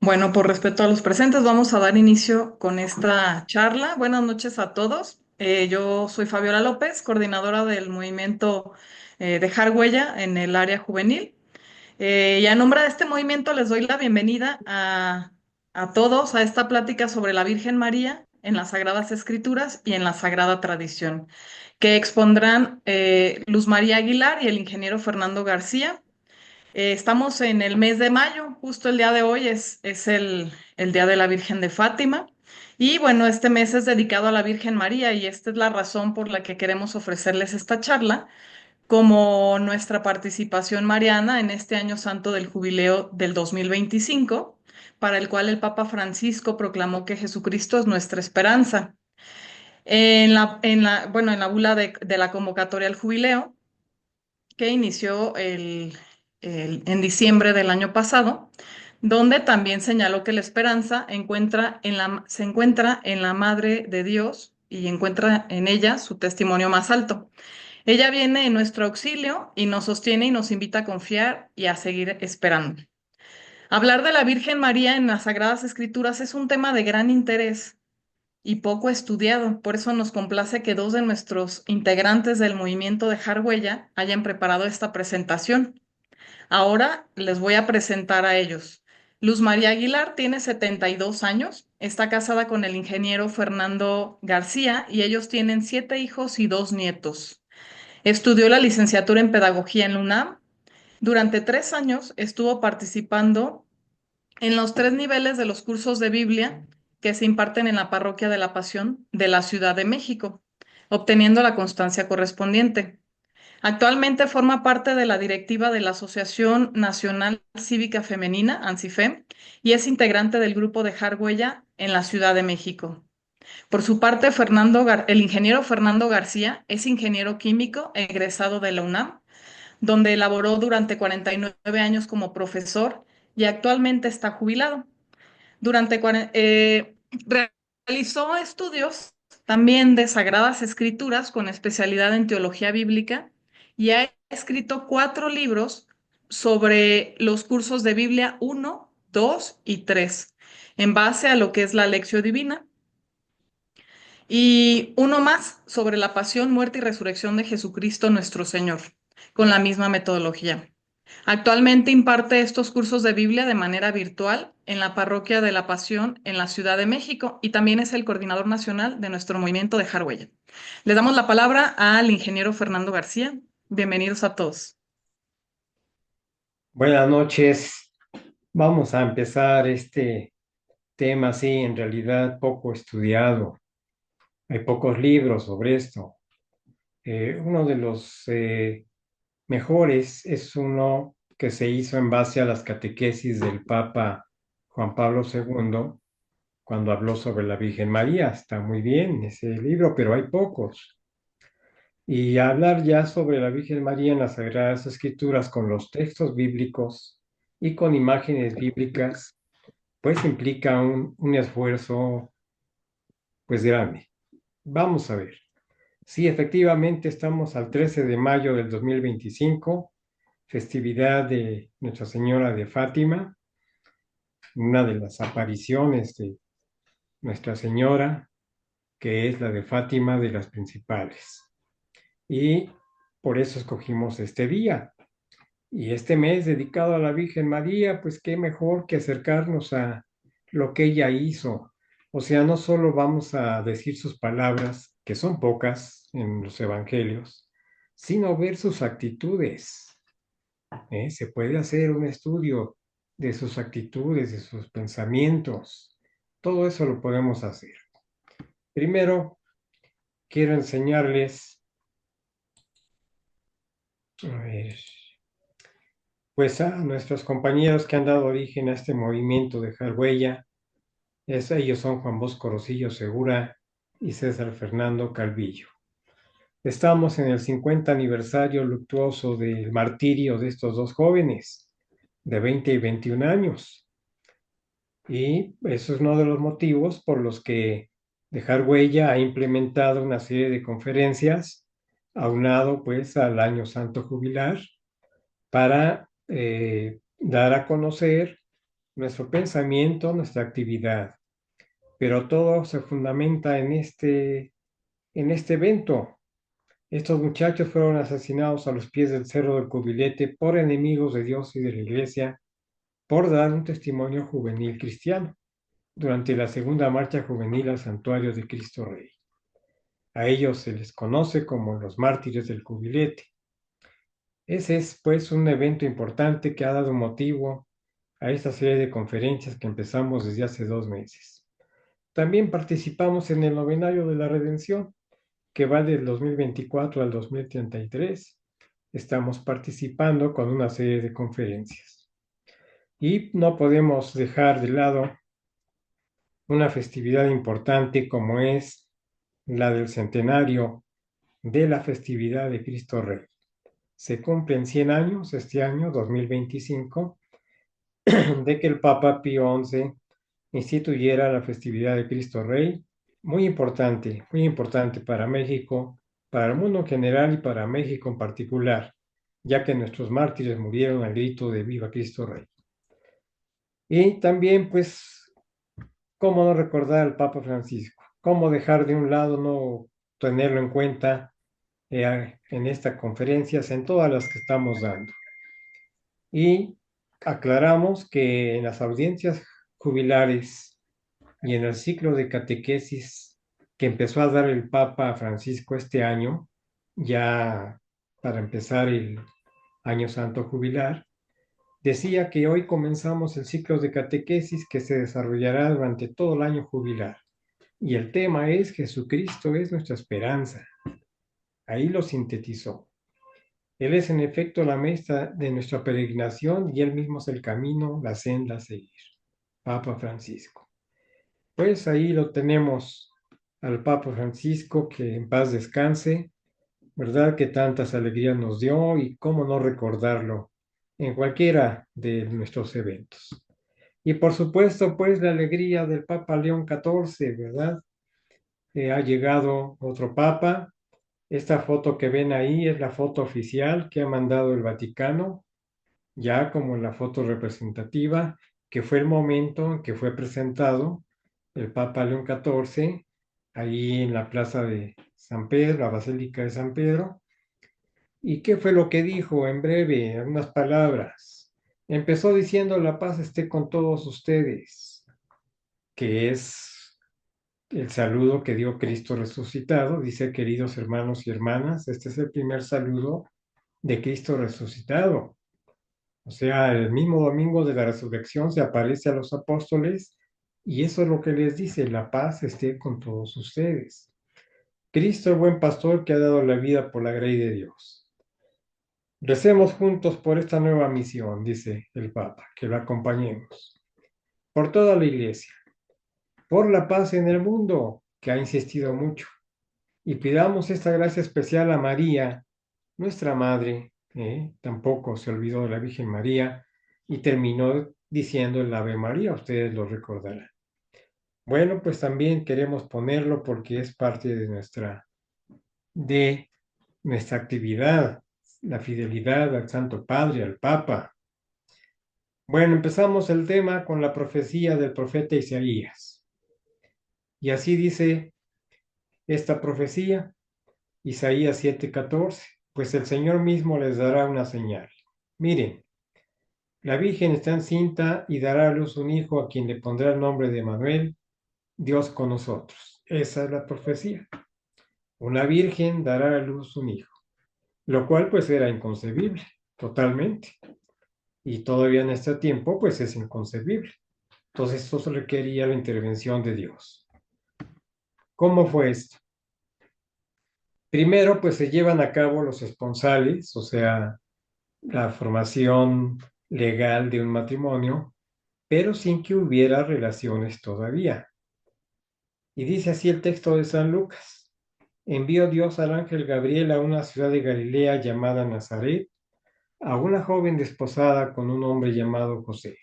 Bueno, por respeto a los presentes, vamos a dar inicio con esta charla. Buenas noches a todos. Yo soy Fabiola López, coordinadora del movimiento Dejar Huella en el área juvenil. Y a nombre de este movimiento les doy la bienvenida a todos a esta plática sobre la Virgen María en las Sagradas Escrituras y en la Sagrada Tradición, que expondrán Luz María Aguilar y el ingeniero Fernando García. Estamos en el mes de mayo, justo el día de hoy es el Día de la Virgen de Fátima. Y bueno, este mes es dedicado a la Virgen María y esta es la razón por la que queremos ofrecerles esta charla como nuestra participación mariana en este año santo del jubileo del 2025, para el cual el Papa Francisco proclamó que Jesucristo es nuestra esperanza. En la bula de la convocatoria al jubileo, que inició en diciembre del año pasado, donde también señaló que la esperanza se encuentra en la Madre de Dios y encuentra en ella su testimonio más alto. Ella viene en nuestro auxilio y nos sostiene y nos invita a confiar y a seguir esperando. Hablar de la Virgen María en las Sagradas Escrituras es un tema de gran interés y poco estudiado. Por eso nos complace que dos de nuestros integrantes del movimiento de Huella hayan preparado esta presentación. Ahora les voy a presentar a ellos. Luz María Aguilar tiene 72 años, está casada con el ingeniero Fernando García y ellos tienen 7 hijos y 2 nietos. Estudió la licenciatura en Pedagogía en la UNAM. Durante 3 años estuvo participando en los 3 niveles de los cursos de Biblia que se imparten en la Parroquia de la Pasión de la Ciudad de México, obteniendo la constancia correspondiente. Actualmente forma parte de la directiva de la Asociación Nacional Cívica Femenina, ANCIFEM, y es integrante del grupo de Huella en la Ciudad de México. Por su parte, el ingeniero Fernando García es ingeniero químico egresado de la UNAM, donde elaboró durante 49 años como profesor y actualmente está jubilado. Durante, realizó estudios también de Sagradas Escrituras con especialidad en teología bíblica y ha escrito 4 libros sobre los cursos de Biblia 1, 2 y 3, en base a lo que es la Lección Divina, y uno más sobre la pasión, muerte y resurrección de Jesucristo nuestro Señor, con la misma metodología. Actualmente imparte estos cursos de Biblia de manera virtual en la Parroquia de la Pasión en la Ciudad de México y también es el coordinador nacional de nuestro movimiento de Huella. Le damos la palabra al ingeniero Fernando García. Bienvenidos a todos. Buenas noches. Vamos a empezar este tema, sí, en realidad poco estudiado. Hay pocos libros sobre esto. Uno de los mejores es uno que se hizo en base a las catequesis del Papa Juan Pablo II, cuando habló sobre la Virgen María. Está muy bien ese libro, pero hay pocos. Y hablar ya sobre la Virgen María en las Sagradas Escrituras con los textos bíblicos y con imágenes bíblicas pues implica un esfuerzo pues grande. Vamos a ver. Sí, efectivamente estamos al 13 de mayo del 2025, festividad de Nuestra Señora de Fátima, una de las apariciones de Nuestra Señora, que es la de Fátima de las principales. Y por eso escogimos este día. Y este mes dedicado a la Virgen María, pues qué mejor que acercarnos a lo que ella hizo. O sea, no solo vamos a decir sus palabras, que son pocas en los evangelios, sino ver sus actitudes. ¿Eh? Se puede hacer un estudio de sus actitudes, de sus pensamientos. Todo eso lo podemos hacer. Primero, quiero enseñarles, a ver, pues a nuestros compañeros que han dado origen a este movimiento de Dejar Huella. Ellos son Juan Bosco Rosillo Segura y César Fernando Calvillo. Estamos en el 50 aniversario luctuoso del martirio de estos dos jóvenes, de 20 y 21 años. Y eso es uno de los motivos por los que Dejar Huella ha implementado una serie de conferencias aunado pues al Año Santo Jubilar para dar a conocer nuestro pensamiento, nuestra actividad, pero todo se fundamenta en este evento. Estos muchachos fueron asesinados a los pies del Cerro del Cubilete por enemigos de Dios y de la Iglesia por dar un testimonio juvenil cristiano durante la segunda marcha juvenil al santuario de Cristo Rey. A ellos se les conoce como los mártires del Cubilete. Ese es, pues, un evento importante que ha dado motivo a esta serie de conferencias que empezamos desde hace 2 meses. También participamos en el Novenario de la Redención, que va del 2024 al 2033. Estamos participando con una serie de conferencias. Y no podemos dejar de lado una festividad importante como es la del centenario de la festividad de Cristo Rey. Se cumplen 100 años este año, 2025, de que el Papa Pío XI instituyera la festividad de Cristo Rey. Muy importante para México, para el mundo en general y para México en particular, ya que nuestros mártires murieron al grito de Viva Cristo Rey. Y también, pues, ¿cómo no recordar al Papa Francisco? ¿Cómo dejar de un lado no tenerlo en cuenta en estas conferencias, en todas las que estamos dando? Y aclaramos que en las audiencias jubilares y en el ciclo de catequesis que empezó a dar el Papa Francisco este año, ya para empezar el Año Santo Jubilar, decía que hoy comenzamos el ciclo de catequesis que se desarrollará durante todo el año jubilar. Y el tema es Jesucristo es nuestra esperanza. Ahí lo sintetizó. Él es en efecto la meta de nuestra peregrinación y él mismo es el camino, la senda a seguir. Papa Francisco. Pues ahí lo tenemos al Papa Francisco, que en paz descanse, ¿verdad? Que tantas alegrías nos dio y cómo no recordarlo en cualquiera de nuestros eventos. Y por supuesto, pues la alegría del Papa León XIV, ¿verdad? Ha llegado otro Papa. Esta foto que ven ahí es la foto oficial que ha mandado el Vaticano, ya como la foto representativa, que fue el momento en que fue presentado el Papa León XIV, ahí en la plaza de San Pedro, la Basílica de San Pedro. ¿Y qué fue lo que dijo en breve, en unas palabras? Empezó diciendo: la paz esté con todos ustedes, que es el saludo que dio Cristo resucitado. Dice: queridos hermanos y hermanas, este es el primer saludo de Cristo resucitado. O sea, el mismo domingo de la resurrección se aparece a los apóstoles y eso es lo que les dice: la paz esté con todos ustedes. Cristo, el buen pastor que ha dado la vida por la grey de Dios. Recemos juntos por esta nueva misión, dice el Papa, que lo acompañemos. Por toda la Iglesia, por la paz en el mundo, que ha insistido mucho. Y pidamos esta gracia especial a María, nuestra Madre, tampoco se olvidó de la Virgen María, y terminó diciendo el Ave María, ustedes lo recordarán. Bueno, pues también queremos ponerlo porque es parte de nuestra actividad, la fidelidad al Santo Padre, al Papa. Bueno, empezamos el tema con la profecía del profeta Isaías. Y así dice esta profecía, Isaías 7:14, pues el Señor mismo les dará una señal. Miren, la Virgen está encinta y dará a luz un hijo a quien le pondrá el nombre de Manuel, Dios con nosotros. Esa es la profecía. Una virgen dará a luz un hijo, lo cual pues era inconcebible, totalmente. Y todavía en este tiempo pues es inconcebible. Entonces esto requería la intervención de Dios. ¿Cómo fue esto? Primero pues se llevan a cabo los esponsales, o sea, la formación legal de un matrimonio, pero sin que hubiera relaciones todavía. Y dice así el texto de San Lucas: envió Dios al ángel Gabriel a una ciudad de Galilea llamada Nazaret, a una joven desposada con un hombre llamado José,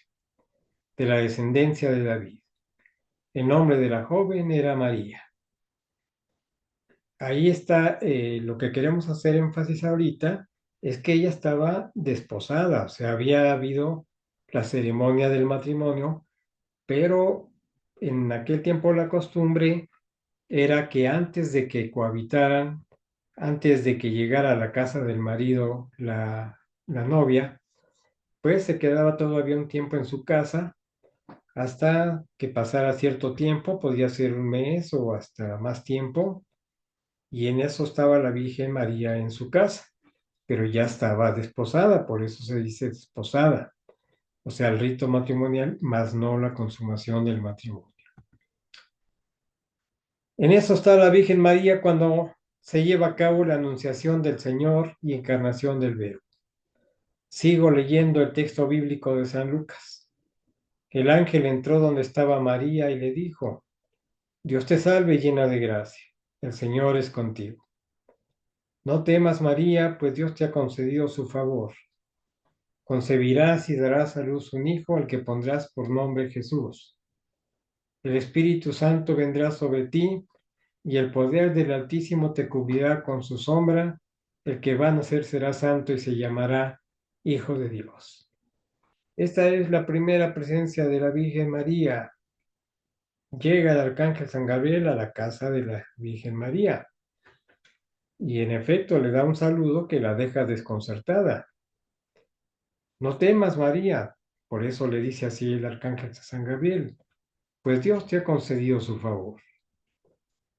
de la descendencia de David. El nombre de la joven era María. Ahí está lo que queremos hacer énfasis ahorita, es que ella estaba desposada, o sea, había habido la ceremonia del matrimonio, pero en aquel tiempo la costumbre era que antes de que cohabitaran, antes de que llegara a la casa del marido la novia, pues se quedaba todavía un tiempo en su casa hasta que pasara cierto tiempo, podía ser un mes o hasta más tiempo, y en eso estaba la Virgen María en su casa, pero ya estaba desposada, por eso se dice desposada, o sea, el rito matrimonial, más no la consumación del matrimonio. En eso está la Virgen María cuando se lleva a cabo la anunciación del Señor y encarnación del Verbo. Sigo leyendo el texto bíblico de San Lucas. El ángel entró donde estaba María y le dijo: Dios te salve, llena de gracia, el Señor es contigo. No temas, María, pues Dios te ha concedido su favor. Concebirás y darás a luz un hijo al que pondrás por nombre Jesús. El Espíritu Santo vendrá sobre ti y el poder del Altísimo te cubrirá con su sombra. El que va a nacer será santo y se llamará Hijo de Dios. Esta es la primera presencia de la Virgen María. Llega el arcángel San Gabriel a la casa de la Virgen María y en efecto le da un saludo que la deja desconcertada. No temas, María. Por eso le dice así el arcángel San Gabriel, pues Dios te ha concedido su favor.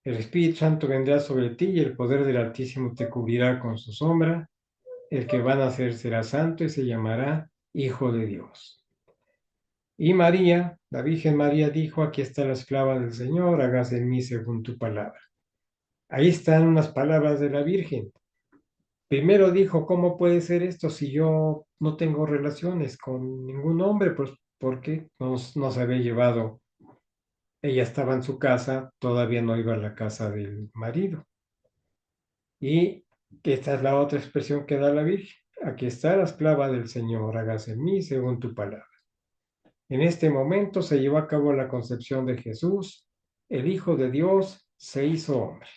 El Espíritu Santo vendrá sobre ti y el poder del Altísimo te cubrirá con su sombra. El que va a nacer será santo y se llamará Hijo de Dios. Y María, la Virgen María, dijo: Aquí está la esclava del Señor, hágase en mí según tu palabra. Ahí están unas palabras de la Virgen. Primero dijo: ¿cómo puede ser esto si yo no tengo relaciones con ningún hombre? Pues porque no se había llevado. Ella estaba en su casa, todavía no iba a la casa del marido. Y esta es la otra expresión que da la Virgen. Aquí está la esclava del Señor, hágase en mí según tu palabra. En este momento se llevó a cabo la concepción de Jesús, el Hijo de Dios se hizo hombre.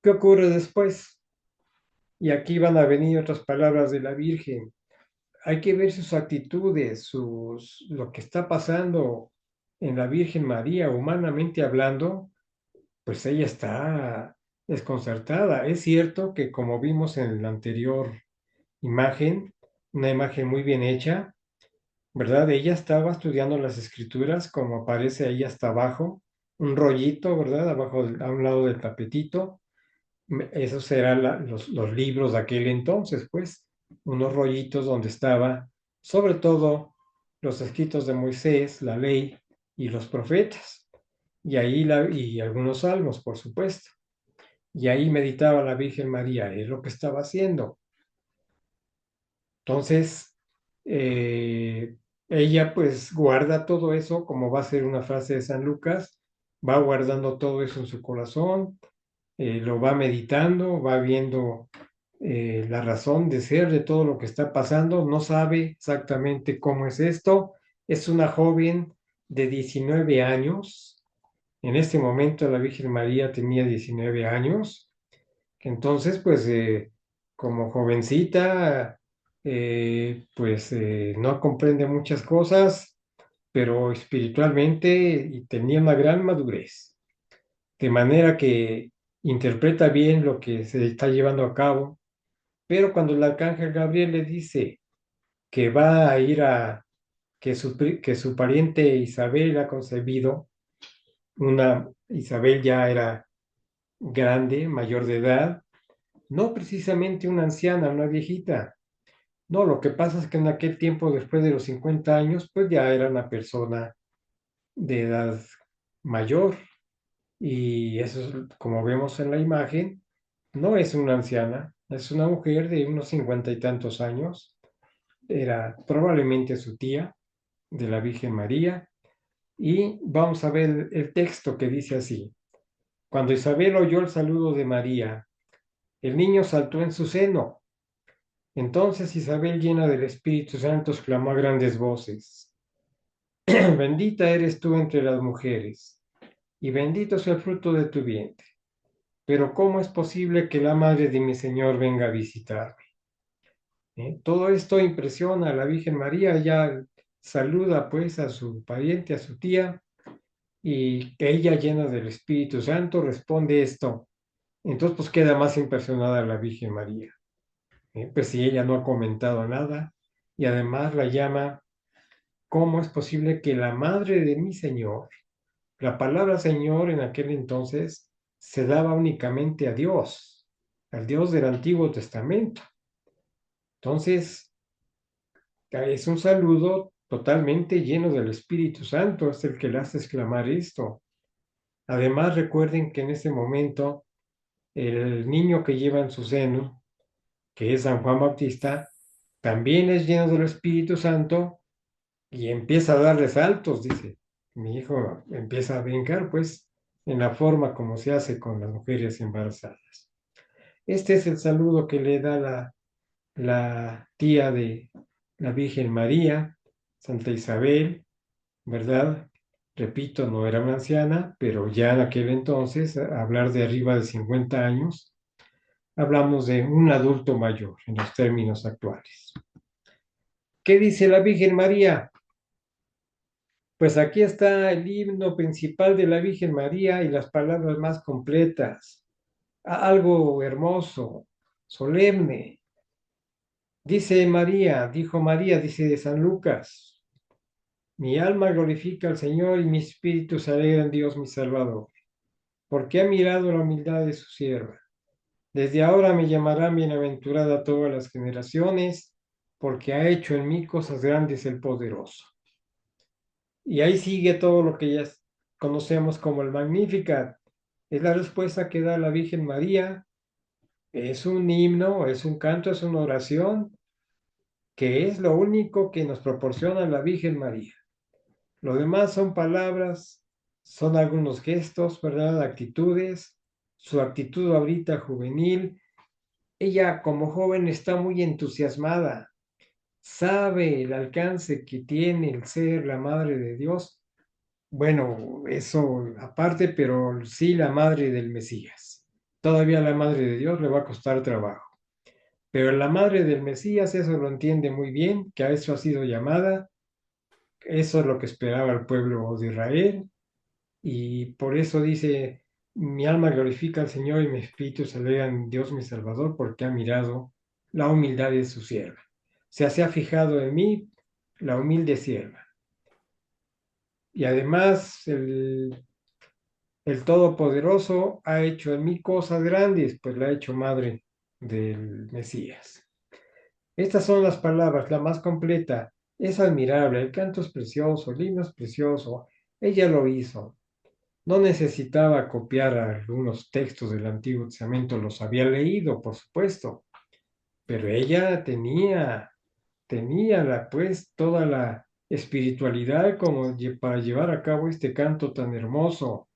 ¿Qué ocurre después? Y aquí van a venir otras palabras de la Virgen. Hay que ver sus actitudes, lo que está pasando en la Virgen María, humanamente hablando, pues ella está desconcertada. Es cierto que, como vimos en la anterior imagen, una imagen muy bien hecha, ¿verdad? Ella estaba estudiando las escrituras, como aparece ahí hasta abajo, un rollito, ¿verdad? Abajo, a un lado del tapetito. Esos eran los libros de aquel entonces, pues, unos rollitos donde estaba, sobre todo, los escritos de Moisés, la ley y los profetas, y ahí y algunos salmos, por supuesto. Y ahí meditaba la Virgen María, es lo que estaba haciendo. Entonces, ella pues guarda todo eso, como va a ser una frase de San Lucas, va guardando todo eso en su corazón, lo va meditando, va viendo la razón de ser de todo lo que está pasando, no sabe exactamente cómo es esto. Es una joven de 19 años. En este momento la Virgen María tenía 19 años. Entonces, pues como jovencita, pues no comprende muchas cosas, pero espiritualmente y tenía una gran madurez, de manera que interpreta bien lo que se está llevando a cabo. Pero cuando el arcángel Gabriel le dice que va a ir que su pariente Isabel ha concebido, Isabel ya era grande, mayor de edad, no precisamente una anciana, una viejita. No, lo que pasa es que en aquel tiempo, después de los 50 años, pues ya era una persona de edad mayor. Y eso es, como vemos en la imagen, no es una anciana, es una mujer de unos 50 y tantos años. Era probablemente su tía de la Virgen María. Y vamos a ver el texto que dice así: Cuando Isabel oyó el saludo de María, el niño saltó en su seno. Entonces Isabel, llena del Espíritu Santo, exclamó a grandes voces: Bendita eres tú entre las mujeres, y bendito sea el fruto de tu vientre. Pero ¿cómo es posible que la madre de mi Señor venga a visitarme? Todo esto impresiona a la Virgen María, ella saluda pues a su pariente, a su tía, y que ella llena del Espíritu Santo responde esto. Entonces pues queda más impresionada la Virgen María. Pues si ella no ha comentado nada y además la llama, ¿cómo es posible que la madre de mi Señor, la palabra Señor en aquel entonces se daba únicamente a Dios, al Dios del Antiguo Testamento? Entonces, es un saludo totalmente lleno del Espíritu Santo, es el que le hace exclamar esto. Además, recuerden que en ese momento el niño que lleva en su seno, que es San Juan Bautista, también es lleno del Espíritu Santo y empieza a darle saltos, dice. Mi hijo empieza a brincar, pues, en la forma como se hace con las mujeres embarazadas. Este es el saludo que le da la tía de la Virgen María, Santa Isabel, ¿verdad? Repito, no era una anciana, pero ya en aquel entonces, hablar de arriba de 50 años, hablamos de un adulto mayor en los términos actuales. ¿Qué dice la Virgen María? Pues aquí está el himno principal de la Virgen María y las palabras más completas. Algo hermoso, solemne. Dice María, dijo María, dice de San Lucas, mi alma glorifica al Señor y mi espíritu se alegra en Dios mi Salvador, porque ha mirado la humildad de su sierva. Desde ahora me llamarán bienaventurada todas las generaciones, porque ha hecho en mí cosas grandes el poderoso. Y ahí sigue todo lo que ya conocemos como el Magnificat. Es la respuesta que da la Virgen María. Es un himno, es un canto, es una oración, que es lo único que nos proporciona la Virgen María. Lo demás son palabras, son algunos gestos, ¿verdad? Actitudes, su actitud ahorita juvenil. Ella como joven está muy entusiasmada, sabe el alcance que tiene el ser la madre de Dios. Bueno, eso aparte, pero sí la madre del Mesías. Todavía la madre de Dios le va a costar trabajo. Pero la madre del Mesías eso lo entiende muy bien, que a eso ha sido llamada. Eso es lo que esperaba el pueblo de Israel. Y por eso dice, mi alma glorifica al Señor y mi espíritu se alegra en Dios mi Salvador, porque ha mirado la humildad de su sierva. O sea, se ha fijado en mí la humilde sierva. Y además el Todopoderoso ha hecho en mí cosas grandes, pues la ha hecho madre del Mesías. Estas son las palabras, la más completa. Es admirable, el canto es precioso, el himno es precioso. Ella lo hizo. No necesitaba copiar algunos textos del Antiguo Testamento, los había leído, por supuesto, pero ella tenía pues toda la espiritualidad como para llevar a cabo este canto tan hermoso,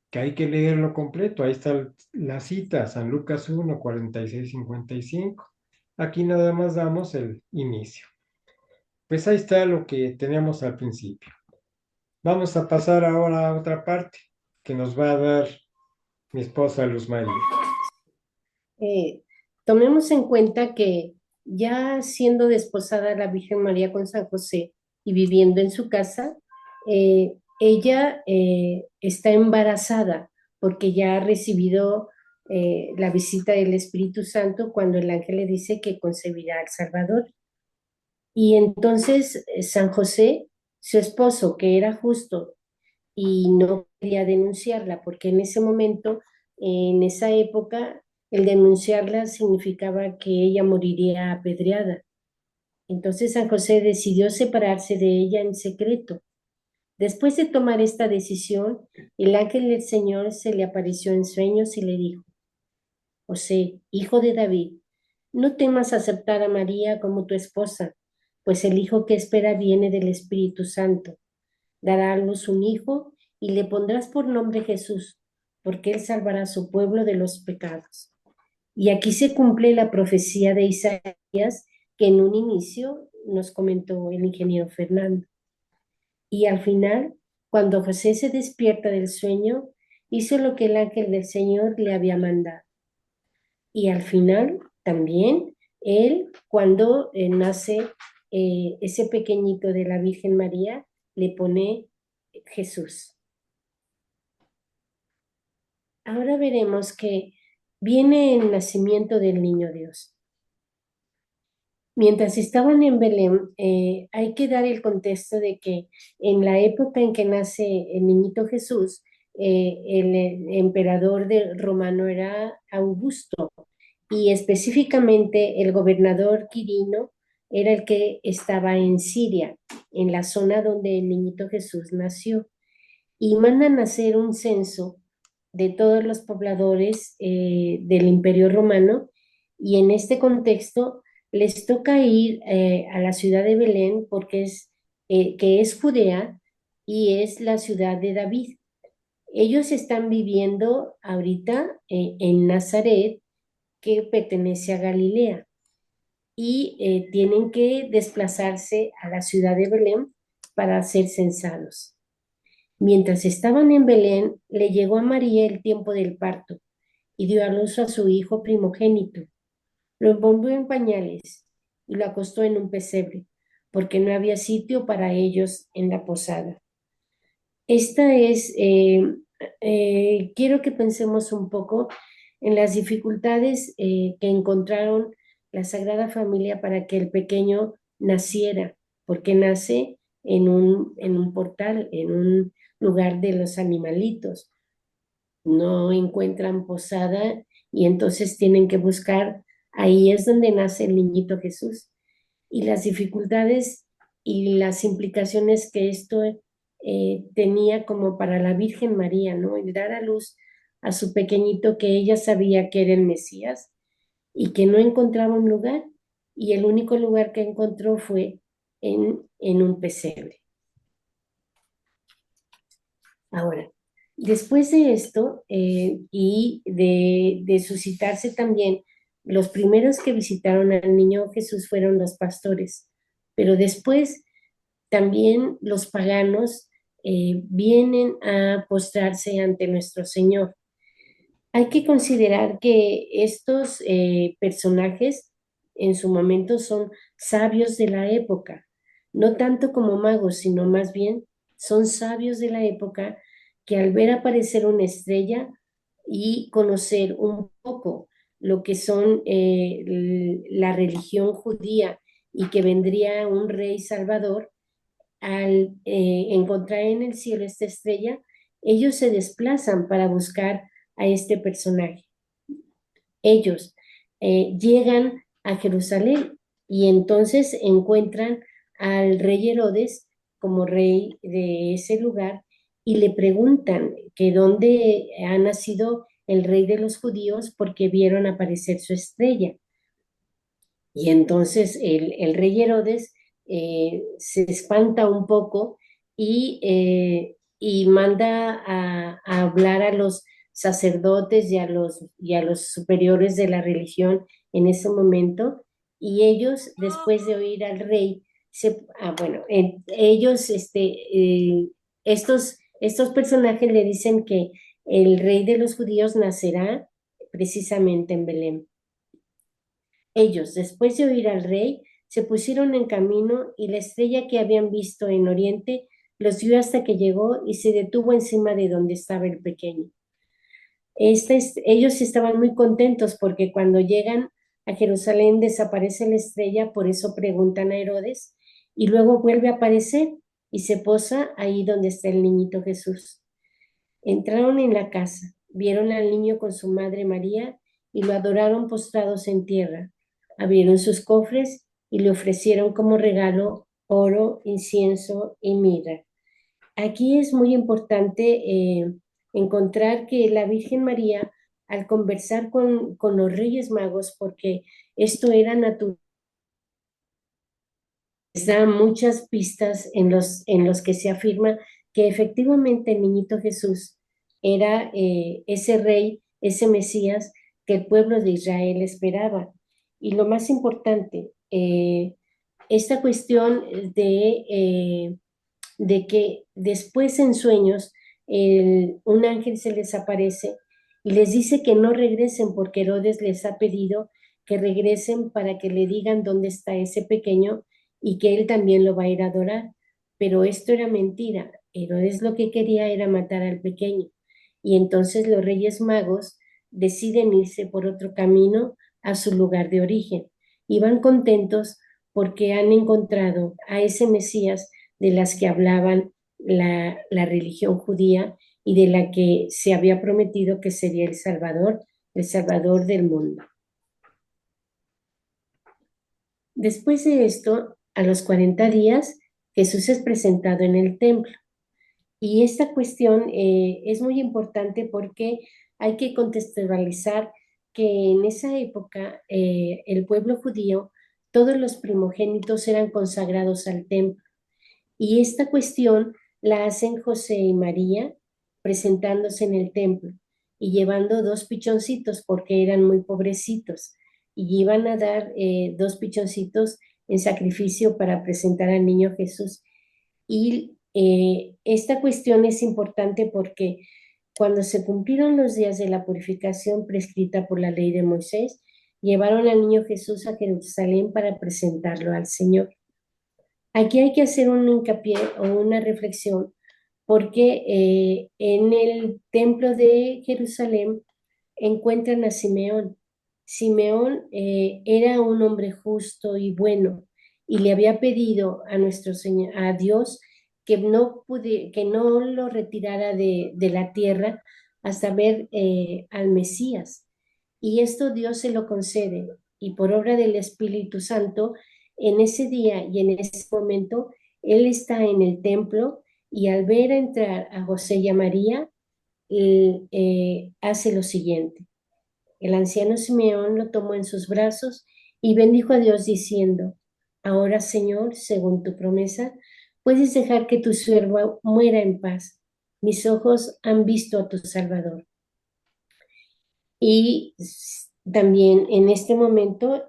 que hay que leerlo completo. Ahí está la cita, San Lucas 1, 46, 55. Aquí nada más damos el inicio. Pues ahí está lo que teníamos al principio. Vamos a pasar ahora a otra parte que nos va a dar mi esposa Luz María. Eh, Tomemos en cuenta que ya siendo desposada la Virgen María con San José y viviendo en su casa, ella está embarazada porque ya ha recibido la visita del Espíritu Santo cuando el ángel le dice que concebirá al Salvador. Y entonces San José, su esposo, que era justo y no quería denunciarla, porque en ese momento, en esa época, el denunciarla significaba que ella moriría apedreada. Entonces San José decidió separarse de ella en secreto. Después de tomar esta decisión, el ángel del Señor se le apareció en sueños y le dijo, José, hijo de David, no temas aceptar a María como tu esposa, pues el hijo que espera viene del Espíritu Santo. Dará a luz un hijo y le pondrás por nombre Jesús, porque él salvará a su pueblo de los pecados. Y aquí se cumple la profecía de Isaías que en un inicio nos comentó el ingeniero Fernando. Y al final, cuando José se despierta del sueño, hizo lo que el ángel del Señor le había mandado. Y al final, también, Él, cuando nace ese pequeñito de la Virgen María, le pone Jesús. Ahora veremos que viene el nacimiento del niño Dios. Mientras estaban en Belén, hay que dar el contexto de que en la época en que nace el niñito Jesús, el emperador romano era Augusto y específicamente el gobernador Quirino era el que estaba en Siria, en la zona donde el niñito Jesús nació, y mandan a hacer un censo de todos los pobladores del Imperio Romano, y en este contexto les toca ir a la ciudad de Belén porque que es Judea y es la ciudad de David. Ellos están viviendo ahorita en Nazaret, que pertenece a Galilea, y tienen que desplazarse a la ciudad de Belén para ser censados. Mientras estaban en Belén, le llegó a María el tiempo del parto y dio a luz a su hijo primogénito. Lo envolvió en pañales y lo acostó en un pesebre, porque no había sitio para ellos en la posada. Esta es, quiero que pensemos un poco en las dificultades que encontraron la Sagrada Familia para que el pequeño naciera, porque nace en un portal, en un lugar de los animalitos. No encuentran posada y entonces tienen que buscar, ahí es donde nace el niñito Jesús. Y las dificultades y las implicaciones que esto tenía como para la Virgen María, ¿no? El dar a luz a su pequeñito que ella sabía que era el Mesías y que no encontraba un lugar, y el único lugar que encontró fue en un pesebre. Ahora, después de esto y de suscitarse también, los primeros que visitaron al niño Jesús fueron los pastores, pero después también los paganos vienen a postrarse ante nuestro Señor. Hay que considerar que estos personajes en su momento son sabios de la época, no tanto como magos, sino más bien son sabios de la época que al ver aparecer una estrella y conocer un poco lo que son la religión judía y que vendría un rey salvador, al encontrar en el cielo esta estrella, ellos se desplazan para buscar a este personaje. Ellos llegan a Jerusalén y entonces encuentran al rey Herodes como rey de ese lugar y le preguntan que dónde ha nacido el rey de los judíos porque vieron aparecer su estrella. Y entonces el rey Herodes se espanta un poco y manda a hablar a los sacerdotes y a los superiores de la religión en ese momento, y ellos, después de oír al rey, bueno, ellos, estos personajes le dicen que el rey de los judíos nacerá precisamente en Belén. Ellos, después de oír al rey, se pusieron en camino y la estrella que habían visto en oriente los vio hasta que llegó y se detuvo encima de donde estaba el pequeño. Ellos estaban muy contentos porque cuando llegan a Jerusalén desaparece la estrella, por eso preguntan a Herodes, y luego vuelve a aparecer y se posa ahí donde está el niñito Jesús. Entraron en la casa, vieron al niño con su madre María y lo adoraron postrados en tierra. Abrieron sus cofres y le ofrecieron como regalo oro, incienso y mirra. Aquí es muy importante encontrar que la Virgen María, al conversar con los Reyes Magos, porque esto era natural, les da muchas pistas en los que se afirma que efectivamente el niñito Jesús era ese rey, ese Mesías que el pueblo de Israel esperaba. Y lo más importante, esta cuestión de que después en sueños un ángel se les aparece y les dice que no regresen porque Herodes les ha pedido que regresen para que le digan dónde está ese pequeño y que él también lo va a ir a adorar. Pero esto era mentira. Herodes lo que quería era matar al pequeño. Y entonces los Reyes Magos deciden irse por otro camino a su lugar de origen. Y van contentos porque han encontrado a ese Mesías de las que hablaban la religión judía y de la que se había prometido que sería el Salvador del mundo. Después de esto, a los 40 días, Jesús es presentado en el templo. Y esta cuestión es muy importante porque hay que contextualizar que en esa época el pueblo judío, todos los primogénitos eran consagrados al templo. Y esta cuestión la hacen José y María presentándose en el templo y llevando dos pichoncitos porque eran muy pobrecitos y iban a dar dos pichoncitos en sacrificio para presentar al niño Jesús. Y esta cuestión es importante porque cuando se cumplieron los días de la purificación prescrita por la ley de Moisés, llevaron al niño Jesús a Jerusalén para presentarlo al Señor. Aquí hay que hacer un hincapié o una reflexión porque en el templo de Jerusalén encuentran a Simeón. Simeón era un hombre justo y bueno y le había pedido a nuestro Señor, a Dios, que no lo retirara de la tierra hasta ver al Mesías. Y esto Dios se lo concede y por obra del Espíritu Santo, en ese día y en ese momento, él está en el templo y al ver entrar a José y a María, hace lo siguiente. El anciano Simeón lo tomó en sus brazos y bendijo a Dios diciendo, ahora Señor, según tu promesa, puedes dejar que tu siervo muera en paz. Mis ojos han visto a tu Salvador. Y también en este momento,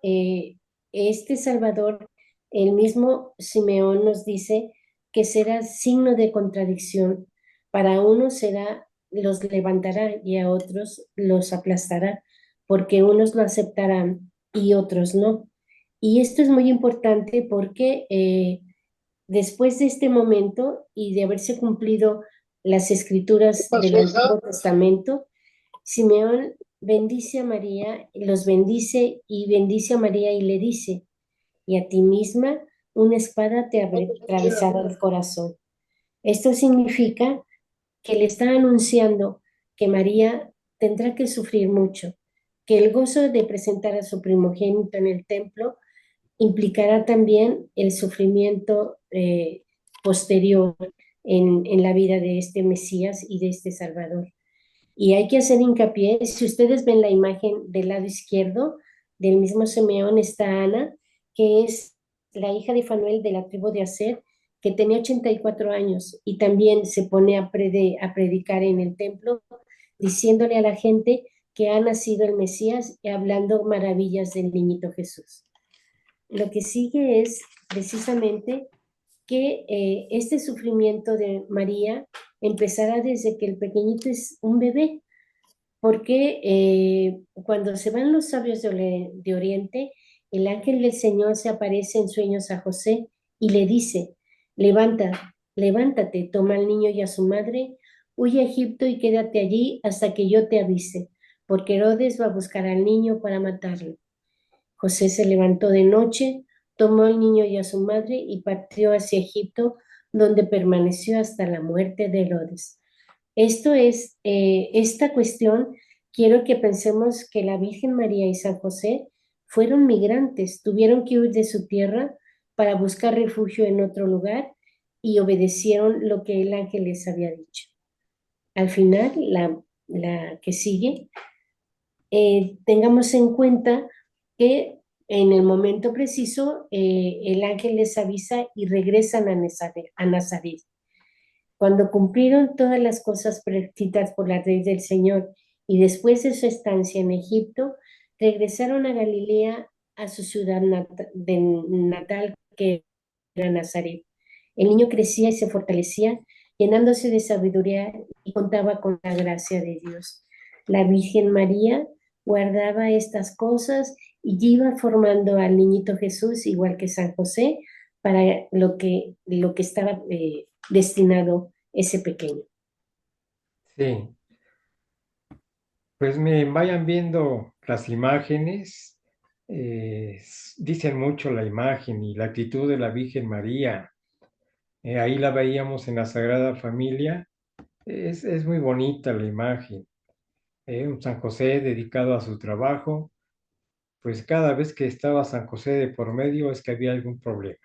este Salvador, el mismo Simeón nos dice que será signo de contradicción. Para unos será, los levantará y a otros los aplastará, porque unos lo aceptarán y otros no. Y esto es muy importante porque después de este momento y de haberse cumplido las escrituras del Antiguo Testamento, Simeón bendice a María, los bendice y bendice a María y le dice, y a ti misma una espada te atravesará el corazón. Esto significa que le está anunciando que María tendrá que sufrir mucho, que el gozo de presentar a su primogénito en el templo implicará también el sufrimiento posterior en la vida de este Mesías y de este Salvador. Y hay que hacer hincapié, si ustedes ven la imagen del lado izquierdo, del mismo Simeón está Ana, que es la hija de Fanuel de la tribu de Aser, que tenía 84 años y también se pone a predicar en el templo, diciéndole a la gente que ha nacido el Mesías y hablando maravillas del niñito Jesús. Lo que sigue es precisamente que este sufrimiento de María empezará desde que el pequeñito es un bebé, porque cuando se van los sabios de Oriente, el ángel del Señor se aparece en sueños a José y le dice, levántate, toma al niño y a su madre, huye a Egipto y quédate allí hasta que yo te avise, porque Herodes va a buscar al niño para matarlo. José se levantó de noche, tomó al niño y a su madre y partió hacia Egipto, donde permaneció hasta la muerte de Herodes. Esto es, esta cuestión, quiero que pensemos que la Virgen María y San José fueron migrantes, tuvieron que huir de su tierra para buscar refugio en otro lugar y obedecieron lo que el ángel les había dicho. Al final, la que sigue, tengamos en cuenta que en el momento preciso el ángel les avisa y regresan a Nazaret. Cuando cumplieron todas las cosas prescritas por la ley del Señor y después de su estancia en Egipto, regresaron a Galilea, a su ciudad natal, que era Nazaret. El niño crecía y se fortalecía, llenándose de sabiduría y contaba con la gracia de Dios. La Virgen María guardaba estas cosas y iba formando al niñito Jesús, igual que San José, para lo que estaba destinado ese pequeño. Sí, pues me vayan viendo las imágenes, dicen mucho la imagen y la actitud de la Virgen María. Ahí la veíamos en la Sagrada Familia. Es muy bonita la imagen. Un San José dedicado a su trabajo, pues cada vez que estaba San José de por medio es que había algún problema.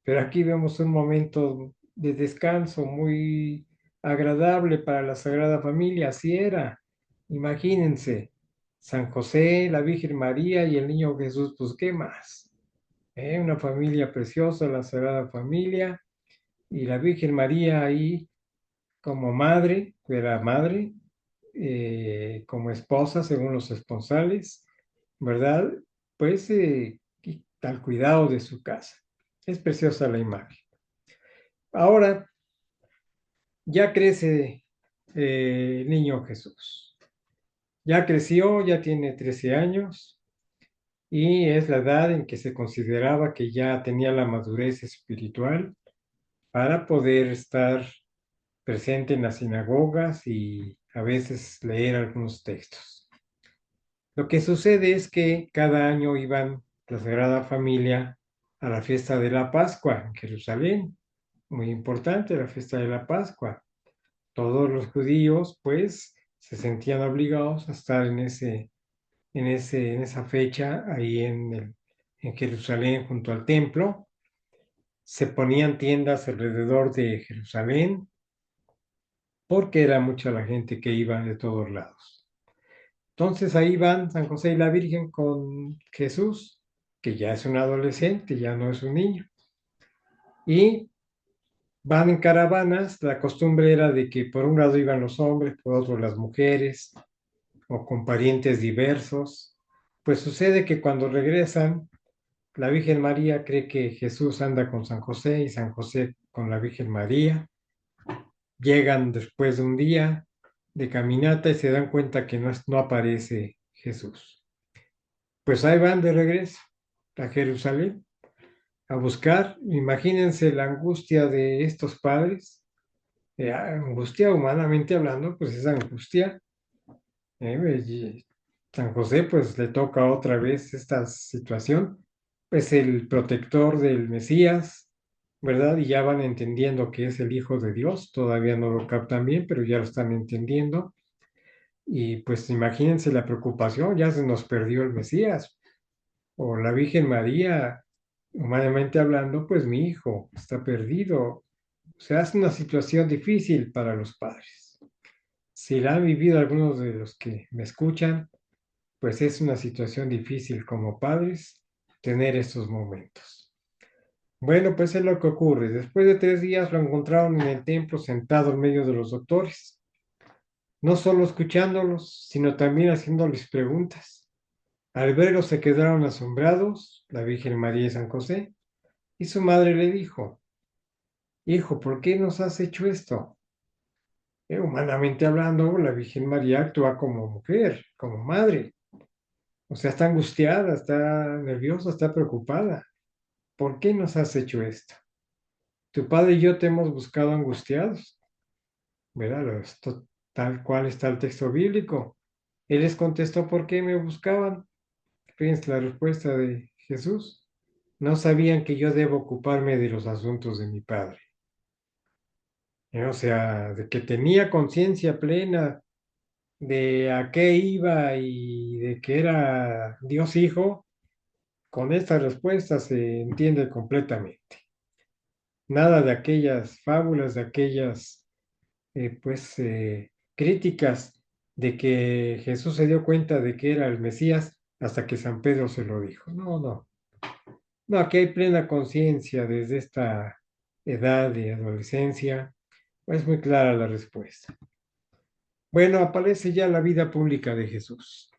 Pero aquí vemos un momento de descanso muy agradable para la Sagrada Familia, así era. Imagínense, San José, la Virgen María y el niño Jesús, pues ¿qué más? Una familia preciosa, la Sagrada Familia, y la Virgen María ahí como madre, era madre, como esposa, según los esponsales, ¿verdad? Pues al cuidado de su casa. Es preciosa la imagen. Ahora ya crece el niño Jesús. Ya creció, ya tiene 13 años y es la edad en que se consideraba que ya tenía la madurez espiritual para poder estar presente en las sinagogas y a veces leer algunos textos. Lo que sucede es que cada año iban la Sagrada Familia a la fiesta de la Pascua en Jerusalén. Muy importante la fiesta de la Pascua. Todos los judíos, pues, se sentían obligados a estar en esa fecha ahí en Jerusalén junto al templo. Se ponían tiendas alrededor de Jerusalén porque era mucha la gente que iba de todos lados. Entonces ahí van San José y la Virgen con Jesús, que ya es un adolescente, ya no es un niño. Y van en caravanas. La costumbre era de que por un lado iban los hombres, por otro las mujeres, o con parientes diversos. Pues sucede que cuando regresan, la Virgen María cree que Jesús anda con San José y San José con la Virgen María. Llegan después de un día de caminata y se dan cuenta que no aparece Jesús. Pues ahí van de regreso a Jerusalén a buscar. Imagínense la angustia de estos padres. Angustia humanamente hablando, pues es angustia. Y San José pues le toca otra vez esta situación. Es el protector del Mesías, ¿verdad? Y ya van entendiendo que es el Hijo de Dios. Todavía no lo captan bien, pero ya lo están entendiendo. Y pues imagínense la preocupación, ya se nos perdió el Mesías. O la Virgen María, humanamente hablando, pues mi hijo está perdido. O sea, es una situación difícil para los padres. Si la han vivido algunos de los que me escuchan, pues es una situación difícil como padres tener estos momentos. Bueno, pues es lo que ocurre. Después de 3 días lo encontraron en el templo sentado en medio de los doctores, no solo escuchándolos, sino también haciéndoles preguntas. Al verlo se quedaron asombrados, la Virgen María y San José, y su madre le dijo, hijo, ¿por qué nos has hecho esto? Humanamente hablando, la Virgen María actúa como mujer, como madre. O sea, está angustiada, está nerviosa, está preocupada. ¿Por qué nos has hecho esto? Tu padre y yo te hemos buscado angustiados, ¿verdad? Tal cual está el texto bíblico. Él les contestó, ¿por qué me buscaban? Fíjense la respuesta de Jesús. No sabían que yo debo ocuparme de los asuntos de mi padre. O sea, de que tenía conciencia plena de a qué iba y de que era Dios Hijo, con esta respuesta se entiende completamente. Nada de aquellas fábulas, de aquellas críticas de que Jesús se dio cuenta de que era el Mesías hasta que San Pedro se lo dijo. No, no. No, aquí hay plena conciencia desde esta edad de adolescencia. Es muy clara la respuesta. Bueno, aparece ya la vida pública de Jesús.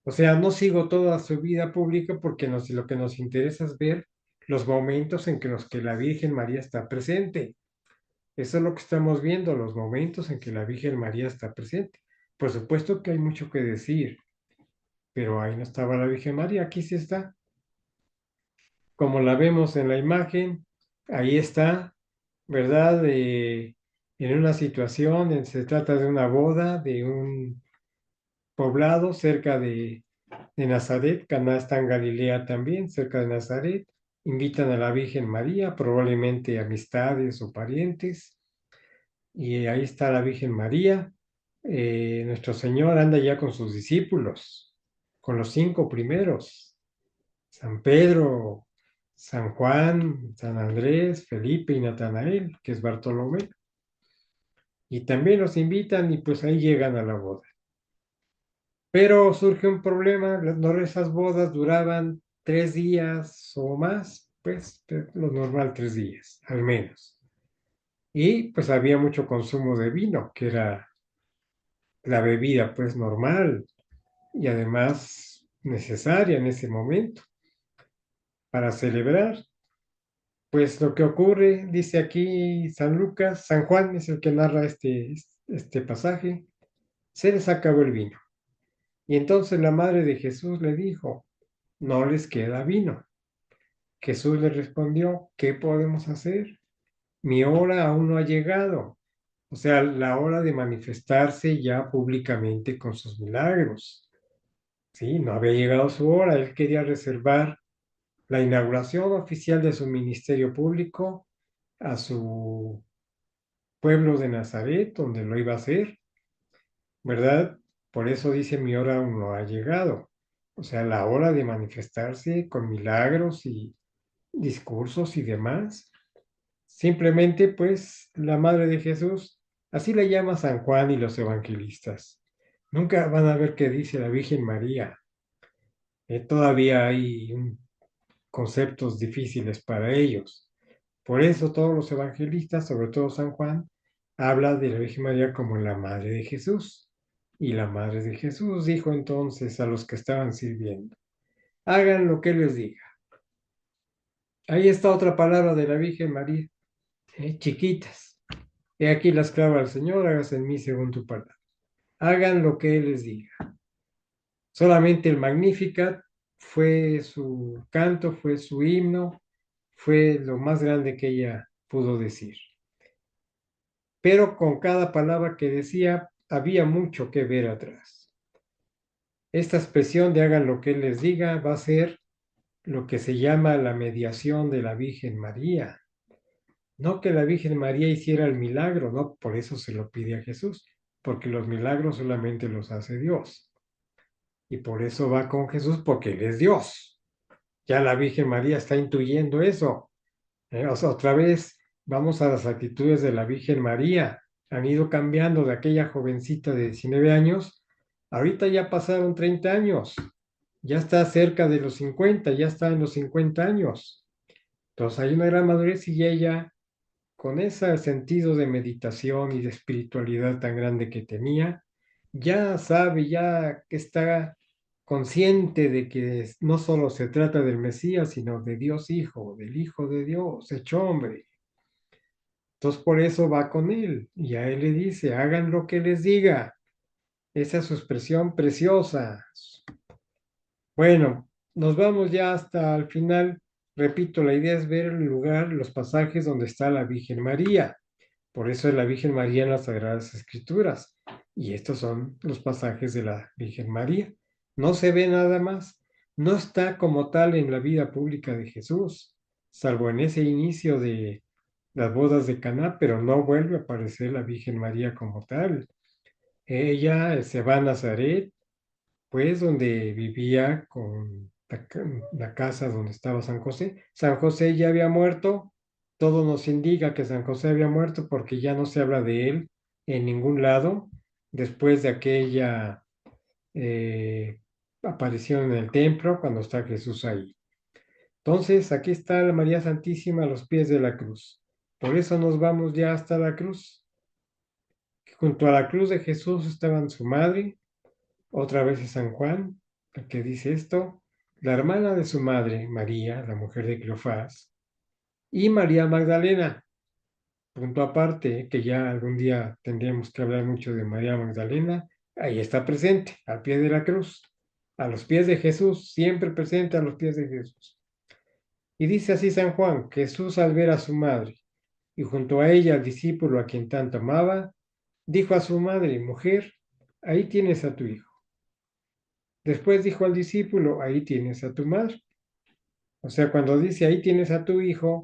O sea, no sigo toda su vida pública porque lo que nos interesa es ver los momentos en que los que la Virgen María está presente. Eso es lo que estamos viendo, los momentos en que la Virgen María está presente. Por supuesto que hay mucho que decir. pero ahí no estaba la Virgen María, aquí sí está. Como la vemos en la imagen, ahí está, ¿verdad? En una situación, se trata de una boda, de un poblado cerca de Nazaret. Caná está en Galilea también, cerca de Nazaret. Invitan a la Virgen María, probablemente amistades o parientes, y ahí está la Virgen María. Nuestro Señor anda ya con sus discípulos, con los 5 primeros: San Pedro, San Juan, San Andrés, Felipe y Natanael, que es Bartolomé. Y también los invitan y pues ahí llegan a la boda. Pero surge un problema, esas bodas duraban 3 días o más, pues lo normal 3 días, al menos. Y pues había mucho consumo de vino, que era la bebida pues normal y además necesaria en ese momento para celebrar. Pues lo que ocurre, dice aquí San Lucas, San Juan es el que narra este pasaje, se les acabó el vino. Y entonces la madre de Jesús le dijo, no les queda vino. Jesús le respondió, ¿qué podemos hacer? Mi hora aún no ha llegado. O sea, la hora de manifestarse ya públicamente con sus milagros. Sí, no había llegado su hora. Él quería reservar la inauguración oficial de su ministerio público a su pueblo de Nazaret, donde lo iba a hacer, ¿verdad? Por eso dice, mi hora aún no ha llegado. O sea, la hora de manifestarse con milagros y discursos y demás. Simplemente, pues, la Madre de Jesús, así la llama San Juan y los evangelistas. Nunca van a ver qué dice la Virgen María. Todavía hay conceptos difíciles para ellos. Por eso todos los evangelistas, sobre todo San Juan, habla de la Virgen María como la Madre de Jesús. Y la Madre de Jesús dijo entonces a los que estaban sirviendo, hagan lo que les diga. Ahí está otra palabra de la Virgen María, chiquitas. He aquí la esclava del Señor, hágase en mí según tu palabra. Hagan lo que Él les diga. Solamente el Magnificat fue su canto, fue su himno, fue lo más grande que ella pudo decir. Pero con cada palabra que decía había mucho que ver atrás. Esta expresión de hagan lo que Él les diga va a ser lo que se llama la mediación de la Virgen María. No que la Virgen María hiciera el milagro, no, por eso se lo pide a Jesús, porque los milagros solamente los hace Dios. Y por eso va con Jesús, porque Él es Dios. Ya la Virgen María está intuyendo eso. O sea, otra vez vamos a las actitudes de la Virgen María. Han ido cambiando de aquella jovencita de 19 años. Ahorita ya pasaron 30 años. Ya está cerca de los 50, ya está en los 50 años. Entonces hay una gran madurez y ella, con ese sentido de meditación y de espiritualidad tan grande que tenía, ya sabe, ya que está consciente de que no solo se trata del Mesías, sino de Dios Hijo, del Hijo de Dios, hecho hombre. Entonces por eso va con él y a él le dice, hagan lo que les diga. Esa es su expresión preciosa. Bueno, nos vamos ya hasta el final. Repito, la idea es ver el lugar, los pasajes donde está la Virgen María. Por eso es la Virgen María en las Sagradas Escrituras. Y estos son los pasajes de la Virgen María. No se ve nada más. No está como tal en la vida pública de Jesús, salvo en ese inicio de las bodas de Caná, pero no vuelve a aparecer la Virgen María como tal. Ella se va a Nazaret, pues donde vivía con la casa donde estaba San José. San José ya había muerto, todo nos indica que San José había muerto porque ya no se habla de él en ningún lado después de aquella eh, aparición en el templo cuando está Jesús ahí. Entonces, aquí está la María Santísima a los pies de la cruz. Por eso nos vamos ya hasta la cruz. Junto a la cruz de Jesús estaban su madre, otra vez es San Juan, el que dice esto, la hermana de su madre, María, la mujer de Cleofás, y María Magdalena. Punto aparte, que ya algún día tendríamos que hablar mucho de María Magdalena, ahí está presente, al pie de la cruz. a los pies de Jesús, siempre presente a los pies de Jesús. Y dice así San Juan: Jesús, al ver a su madre y junto a ella al discípulo a quien tanto amaba, dijo a su madre: mujer, ahí tienes a tu hijo. Después dijo al discípulo: ahí tienes a tu madre. O sea, cuando dice ahí tienes a tu hijo,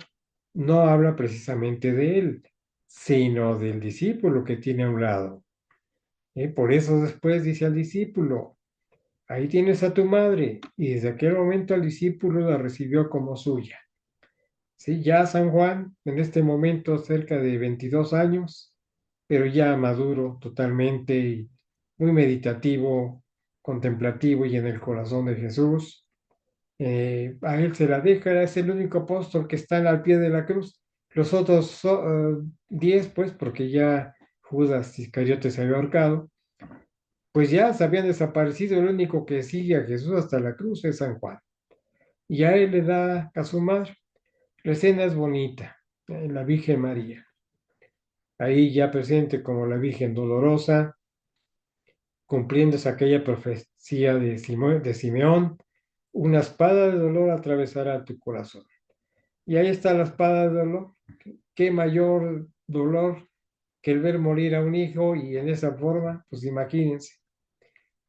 no habla precisamente de él, sino del discípulo que tiene a un lado. Por eso después dice al discípulo: ahí tienes a tu madre. Y desde aquel momento el discípulo la recibió como suya. Sí, ya San Juan, en este momento cerca de 22 años, pero ya maduro totalmente y muy meditativo, contemplativo y en el corazón de Jesús. A él se la deja, es el único apóstol que está al pie de la cruz. Los otros 10, pues, porque ya Judas Iscariote se había ahorcado, pues ya se habían desaparecido. El único que sigue a Jesús hasta la cruz es San Juan. Y a él le da a su madre. La escena es bonita, la Virgen María. Ahí ya presente como la Virgen dolorosa, cumpliéndose aquella profecía de Simeón: una espada de dolor atravesará tu corazón. Y ahí está la espada de dolor. ¿Qué mayor dolor que el ver morir a un hijo? Y en esa forma, pues imagínense.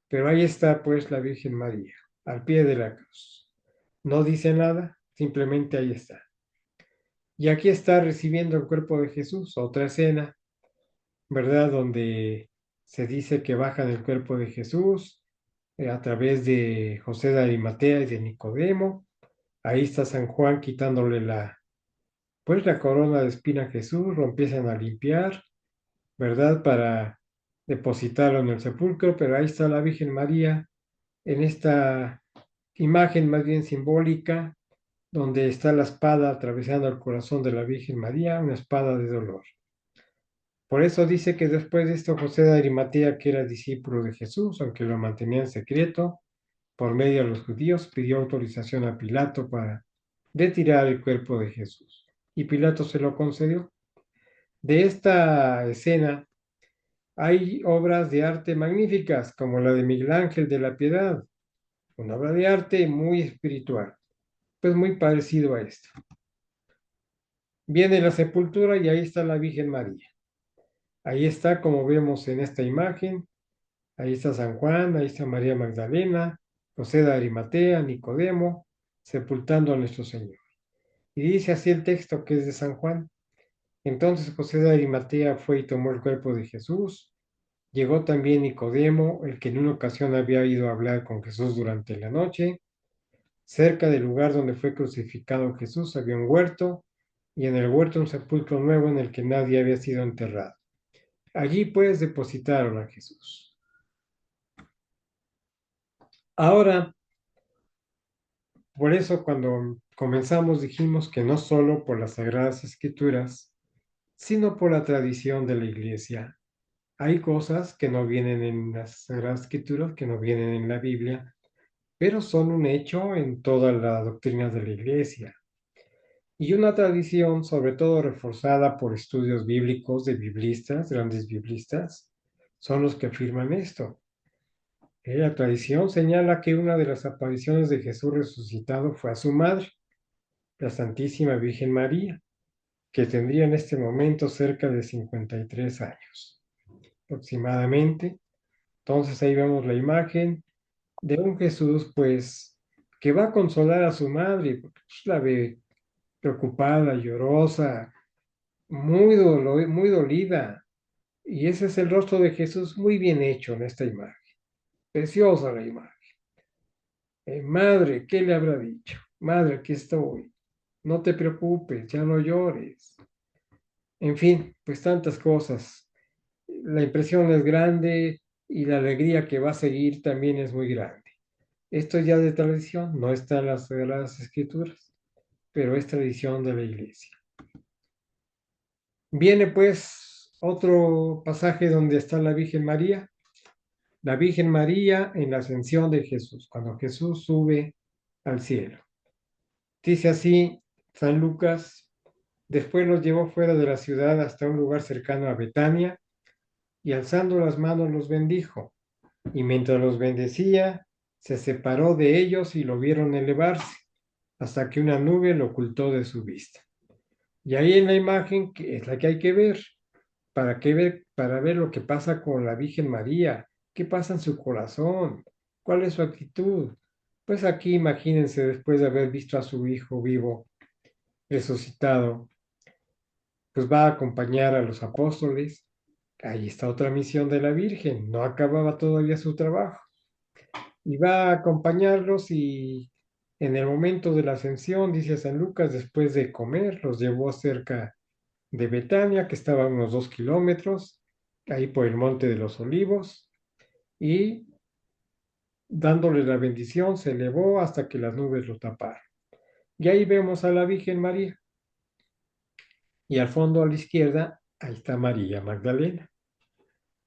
Pero ahí está pues la Virgen María, al pie de la cruz. No dice nada, simplemente ahí está. Y aquí está recibiendo el cuerpo de Jesús, otra escena, ¿verdad? Donde se dice que bajan el cuerpo de Jesús a través de José de Arimatea y de Nicodemo. Ahí está San Juan quitándole pues la corona de espina a Jesús, lo empiezan a limpiar, ¿verdad? Para depositarlo en el sepulcro, pero ahí está la Virgen María en esta imagen más bien simbólica, donde está la espada atravesando el corazón de la Virgen María, una espada de dolor. Por eso dice que después de esto José de Arimatea, que era discípulo de Jesús, aunque lo mantenía en secreto, por medio de los judíos, pidió autorización a Pilato para retirar el cuerpo de Jesús. Y Pilato se lo concedió. De esta escena hay obras de arte magníficas, como la de Miguel Ángel de la Piedad, una obra de arte muy espiritual, pues muy parecido a esto. Viene la sepultura y ahí está la Virgen María. Ahí está, como vemos en esta imagen, ahí está San Juan, ahí está María Magdalena, José de Arimatea, Nicodemo, sepultando a nuestro Señor. Y dice así el texto, que es de San Juan: entonces José de Arimatea fue y tomó el cuerpo de Jesús. Llegó también Nicodemo, el que en una ocasión había ido a hablar con Jesús durante la noche. Cerca del lugar donde fue crucificado Jesús había un huerto, y en el huerto un sepulcro nuevo en el que nadie había sido enterrado. Allí pues depositaron a Jesús. Ahora, por eso cuando comenzamos dijimos que no solo por las Sagradas Escrituras, sino por la tradición de la Iglesia, hay cosas que no vienen en las Sagradas Escrituras, que no vienen en la Biblia, pero son un hecho en toda la doctrina de la Iglesia. Y una tradición, sobre todo reforzada por estudios bíblicos de biblistas, grandes biblistas, son los que afirman esto. La tradición señala que una de las apariciones de Jesús resucitado fue a su madre, la Santísima Virgen María, que tendría en este momento cerca de 53 años aproximadamente. Entonces ahí vemos la imagen de un Jesús, pues, que va a consolar a su madre, porque pues, la ve preocupada, llorosa, muy dolida. Y ese es el rostro de Jesús muy bien hecho en esta imagen. Preciosa la imagen. Madre, ¿qué le habrá dicho? Madre, aquí estoy. No te preocupes, ya no llores. En fin, pues tantas cosas. La impresión es grande y la alegría que va a seguir también es muy grande. Esto es ya de tradición, no está en las Sagradas Escrituras, pero es tradición de la Iglesia. Viene pues otro pasaje donde está la Virgen María en la ascensión de Jesús, cuando Jesús sube al cielo. Dice así San Lucas: después los llevó fuera de la ciudad hasta un lugar cercano a Betania, y alzando las manos los bendijo. Y mientras los bendecía, se separó de ellos y lo vieron elevarse, hasta que una nube lo ocultó de su vista. Y ahí en la imagen, que es la que hay que ver, para ver lo que pasa con la Virgen María, qué pasa en su corazón, cuál es su actitud. Pues aquí imagínense, después de haber visto a su hijo vivo, resucitado, pues va a acompañar a los apóstoles. Ahí está otra misión de la Virgen, no acababa todavía su trabajo. Y va a acompañarlos y en el momento de la ascensión, dice San Lucas, después de comer, los llevó cerca de Betania, que estaba a unos 2 kilómetros, ahí por el Monte de los Olivos, y dándole la bendición se elevó hasta que las nubes lo taparon. Y ahí vemos a la Virgen María. Y al fondo a la izquierda, ahí está María Magdalena.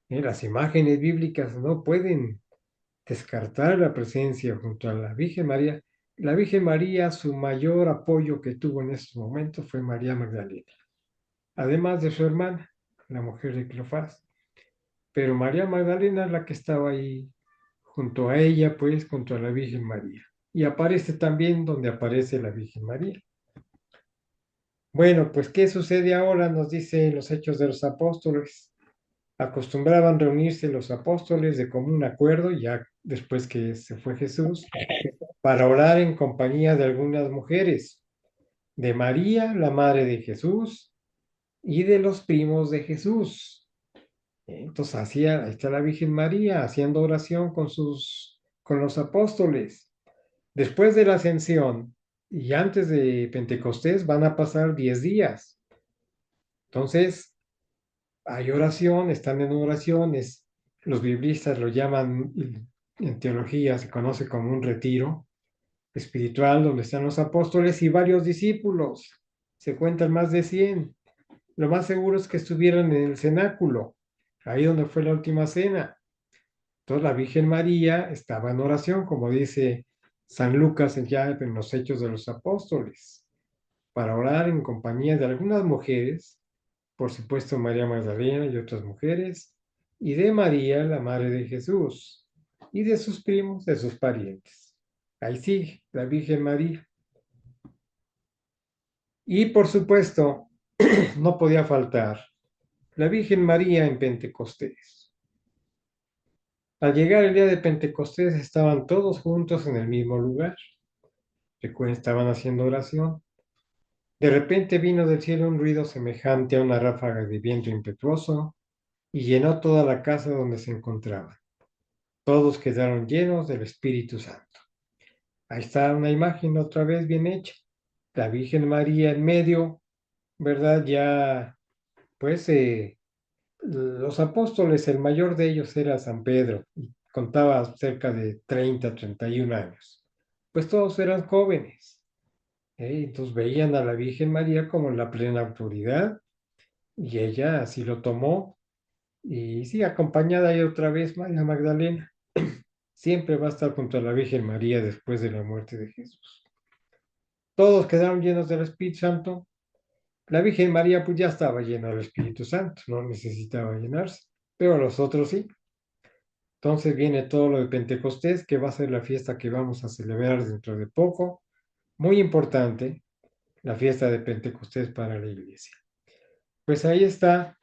Las imágenes bíblicas no pueden descartar la presencia junto a la Virgen María. La Virgen María, su mayor apoyo que tuvo en estos momentos fue María Magdalena, además de su hermana, la mujer de Cleofás. Pero María Magdalena es la que estaba ahí junto a ella, pues, junto a la Virgen María. Y aparece también donde aparece la Virgen María. Bueno, pues, ¿qué sucede ahora? Nos dice los Hechos de los Apóstoles. Acostumbraban reunirse los apóstoles de común acuerdo, ya después que se fue Jesús, para orar en compañía de algunas mujeres, de María, la madre de Jesús, y de los primos de Jesús. Entonces ahí está la Virgen María haciendo oración con los apóstoles. Después de la ascensión y antes de Pentecostés van a pasar 10 días. Entonces, hay oración, están en oraciones. Los biblistas lo llaman, en teología se conoce como un retiro espiritual donde están los apóstoles y varios discípulos. Se cuentan más de 100. Lo más seguro es que estuvieran en el cenáculo, ahí donde fue la última cena. Entonces la Virgen María estaba en oración, como dice San Lucas ya en los Hechos de los Apóstoles, para orar en compañía de algunas mujeres, por supuesto María Magdalena y otras mujeres, y de María, la Madre de Jesús, y de sus primos, de sus parientes. Ahí sigue la Virgen María. Y por supuesto, no podía faltar la Virgen María en Pentecostés. Al llegar el día de Pentecostés estaban todos juntos en el mismo lugar. Recuerden, estaban haciendo oración. De repente vino del cielo un ruido semejante a una ráfaga de viento impetuoso y llenó toda la casa donde se encontraban. Todos quedaron llenos del Espíritu Santo. Ahí está una imagen otra vez bien hecha. La Virgen María en medio, ¿verdad? Ya, pues, los apóstoles, el mayor de ellos era San Pedro, y contaba cerca de 31 años. Pues todos eran jóvenes. Entonces veían a la Virgen María como la plena autoridad y ella así lo tomó. Y sí, acompañada ahí otra vez María Magdalena. Siempre va a estar junto a la Virgen María después de la muerte de Jesús. Todos quedaron llenos del Espíritu Santo. La Virgen María pues ya estaba llena del Espíritu Santo, no necesitaba llenarse, pero los otros sí. Entonces viene todo lo de Pentecostés, que va a ser la fiesta que vamos a celebrar dentro de poco. Muy importante, la fiesta de Pentecostés para la iglesia. Pues ahí está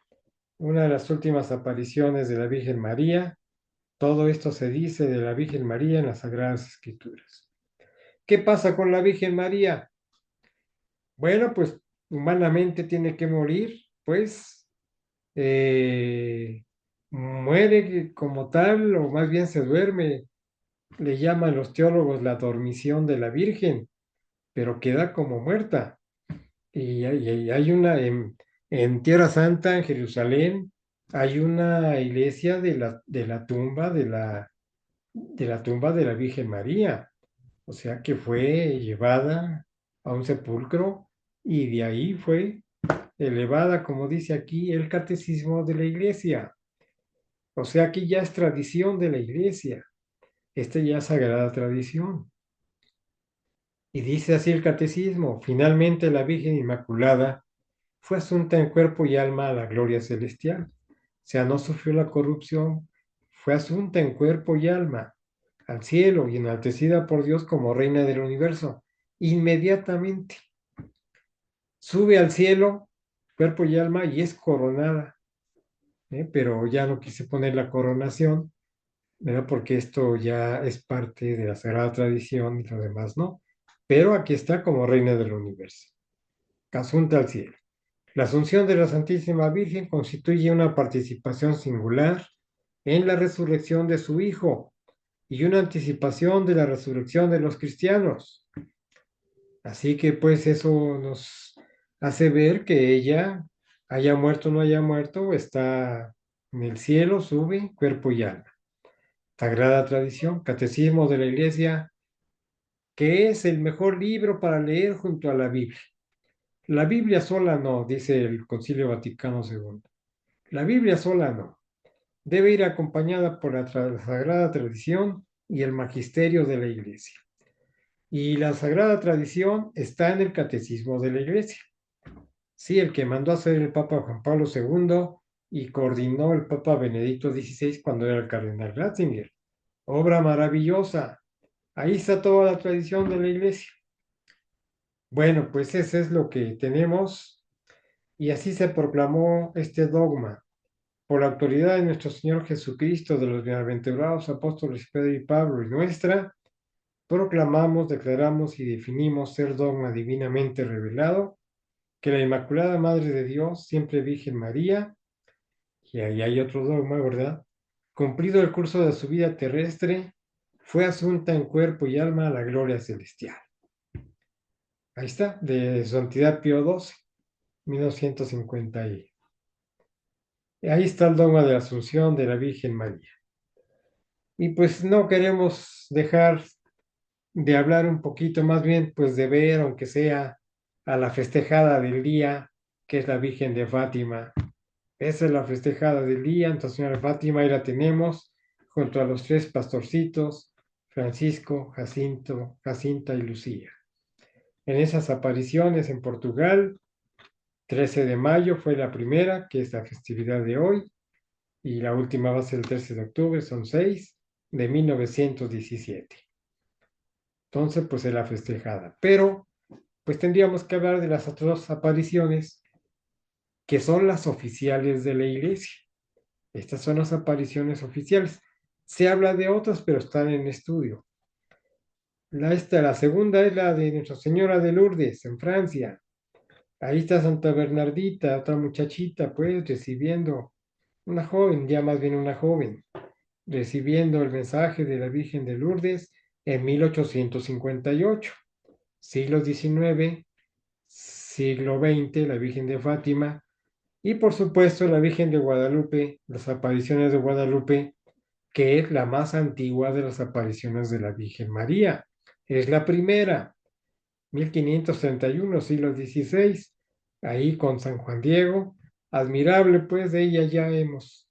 una de las últimas apariciones de la Virgen María. Todo esto se dice de la Virgen María en las Sagradas Escrituras. ¿Qué pasa con la Virgen María? Bueno, pues humanamente tiene que morir, pues muere como tal, o más bien se duerme. Le llaman los teólogos la dormición de la Virgen, pero queda como muerta. Y hay una en Tierra Santa, en Jerusalén, hay una iglesia de la tumba de la tumba de la Virgen María. O sea que fue llevada a un sepulcro y de ahí fue elevada, como dice aquí, el catecismo de la iglesia. O sea que ya es tradición de la iglesia. Esta ya es sagrada tradición. Y dice así el catecismo: finalmente la Virgen Inmaculada fue asunta en cuerpo y alma a la gloria celestial. O sea, no sufrió la corrupción, fue asunta en cuerpo y alma al cielo y enaltecida por Dios como reina del universo. Inmediatamente sube al cielo, cuerpo y alma, y es coronada. Pero ya no quise poner la coronación, ¿verdad? Porque esto ya es parte de la sagrada tradición y lo demás no. Pero aquí está como reina del universo. Asunta al cielo. La asunción de la Santísima Virgen constituye una participación singular en la resurrección de su Hijo y una anticipación de la resurrección de los cristianos. Así que pues eso nos hace ver que ella, haya muerto o no haya muerto, está en el cielo, sube cuerpo y alma. Sagrada tradición, catecismo de la Iglesia, que es el mejor libro para leer junto a la Biblia. La Biblia sola no, dice el Concilio Vaticano II. La Biblia sola no. Debe ir acompañada por la sagrada tradición y el magisterio de la Iglesia. Y la sagrada tradición está en el catecismo de la Iglesia. Sí, el que mandó a hacer el Papa Juan Pablo II y coordinó el Papa Benedicto XVI cuando era el cardenal Ratzinger. Obra maravillosa. Ahí está toda la tradición de la Iglesia. Bueno, pues ese es lo que tenemos y así se proclamó este dogma. Por la autoridad de nuestro Señor Jesucristo, de los bienaventurados apóstoles Pedro y Pablo y nuestra, proclamamos, declaramos y definimos ser dogma divinamente revelado, que la Inmaculada Madre de Dios, siempre Virgen María, y ahí hay otro dogma, ¿verdad? Cumplido el curso de su vida terrestre, fue asunta en cuerpo y alma a la gloria celestial. Ahí está, de su Santidad Pío XII, 1950. Ahí está el dogma de la Asunción de la Virgen María. Y pues no queremos dejar de hablar un poquito, más bien pues de ver, aunque sea a la festejada del día, que es la Virgen de Fátima. Esa es la festejada del día, Nuestra Señora de Fátima, ahí la tenemos, junto a los tres pastorcitos, Francisco, Jacinto, Jacinta y Lucía. En esas apariciones en Portugal, 13 de mayo fue la primera, que es la festividad de hoy, y la última va a ser el 13 de octubre, son 6 de 1917. Entonces, pues es la festejada. Pero, pues tendríamos que hablar de las otras apariciones que son las oficiales de la iglesia. Estas son las apariciones oficiales. Se habla de otras, pero están en estudio. La segunda es la de Nuestra Señora de Lourdes, en Francia. Ahí está Santa Bernardita, otra muchachita, pues, recibiendo, una joven, ya más bien una joven, recibiendo el mensaje de la Virgen de Lourdes en 1858. Siglo XIX, siglo XX, la Virgen de Fátima, y por supuesto la Virgen de Guadalupe, las apariciones de Guadalupe, que es la más antigua de las apariciones de la Virgen María. Es la primera, 1531, siglo XVI, ahí con San Juan Diego. Admirable, pues de ella ya hemos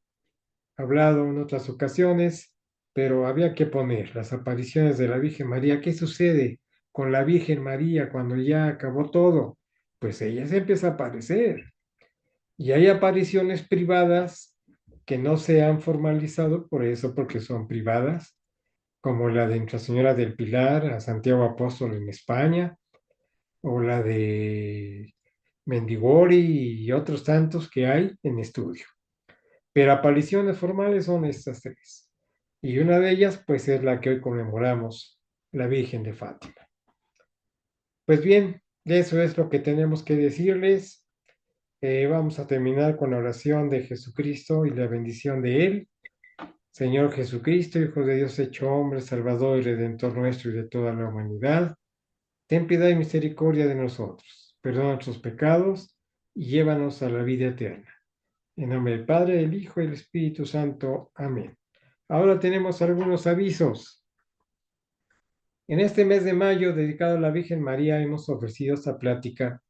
hablado en otras ocasiones, pero había que poner las apariciones de la Virgen María. ¿Qué sucede con la Virgen María cuando ya acabó todo? Pues ella se empieza a aparecer. Y hay apariciones privadas que no se han formalizado, por eso, porque son privadas, como la de Nuestra Señora del Pilar a Santiago Apóstol en España, o la de Mendigori y otros tantos que hay en estudio. Pero apariciones formales son estas tres. Y una de ellas, pues, es la que hoy conmemoramos, la Virgen de Fátima. Pues bien, eso es lo que tenemos que decirles. Vamos a terminar con la oración de Jesucristo y la bendición de Él. Señor Jesucristo, Hijo de Dios hecho hombre, Salvador y Redentor nuestro y de toda la humanidad, ten piedad y misericordia de nosotros. Perdona nuestros pecados y llévanos a la vida eterna. En nombre del Padre, del Hijo y del Espíritu Santo. Amén. Ahora tenemos algunos avisos. En este mes de mayo, dedicado a la Virgen María, hemos ofrecido esta plática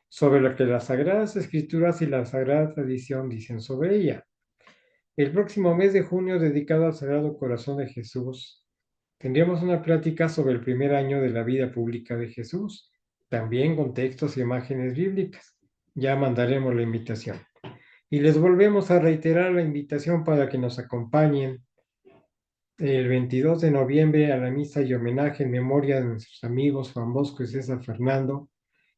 sobre lo que las Sagradas Escrituras y la Sagrada Tradición dicen sobre ella. El próximo mes de junio, dedicado al Sagrado Corazón de Jesús, tendremos una plática sobre el primer año de la vida pública de Jesús, también con textos e imágenes bíblicas. Ya mandaremos la invitación. Y les volvemos a reiterar la invitación para que nos acompañen el 22 de noviembre a la misa y homenaje en memoria de nuestros amigos Juan Bosco y César Fernando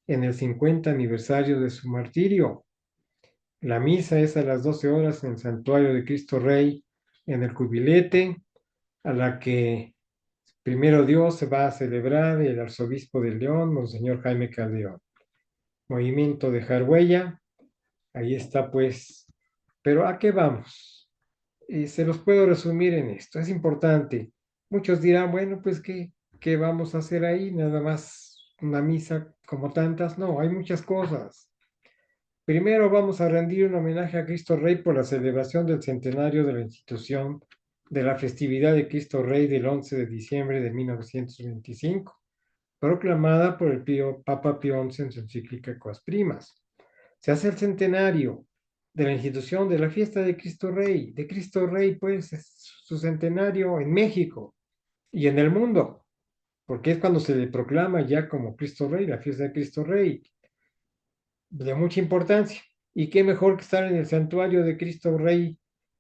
en el 50 aniversario de su martirio. La misa es a las 12 horas en el Santuario de Cristo Rey en el Cubilete, a la que primero Dios se va a celebrar el arzobispo de León, Monseñor Jaime Calderón. Movimiento de Huella, ahí está pues. Pero ¿a qué vamos? Se los puedo resumir en esto, es importante. Muchos dirán, bueno, pues ¿qué vamos a hacer ahí? Nada más una misa como tantas. No, hay muchas cosas. Primero vamos a rendir un homenaje a Cristo Rey por la celebración del centenario de la institución de la festividad de Cristo Rey del 11 de diciembre de 1925, proclamada por el Papa Pío XI en su encíclica Quas Primas. Se hace el centenario de la institución de la fiesta de Cristo Rey, pues es su centenario en México y en el mundo, porque es cuando se le proclama ya como Cristo Rey, la fiesta de Cristo Rey, de mucha importancia. Y qué mejor que estar en el santuario de Cristo Rey,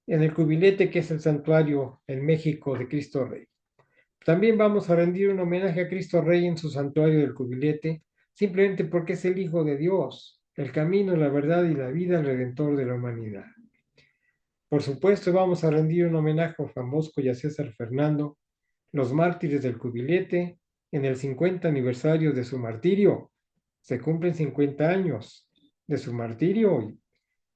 en el Cubilete, que es el santuario en México de Cristo Rey. También vamos a rendir un homenaje a Cristo Rey en su santuario del Cubilete, simplemente porque es el Hijo de Dios, el camino, la verdad y la vida, el Redentor de la humanidad. Por supuesto, vamos a rendir un homenaje a Juan Bosco y a César Fernando, los mártires del Cubilete, en el 50 aniversario de su martirio. Se cumplen 50 años de su martirio y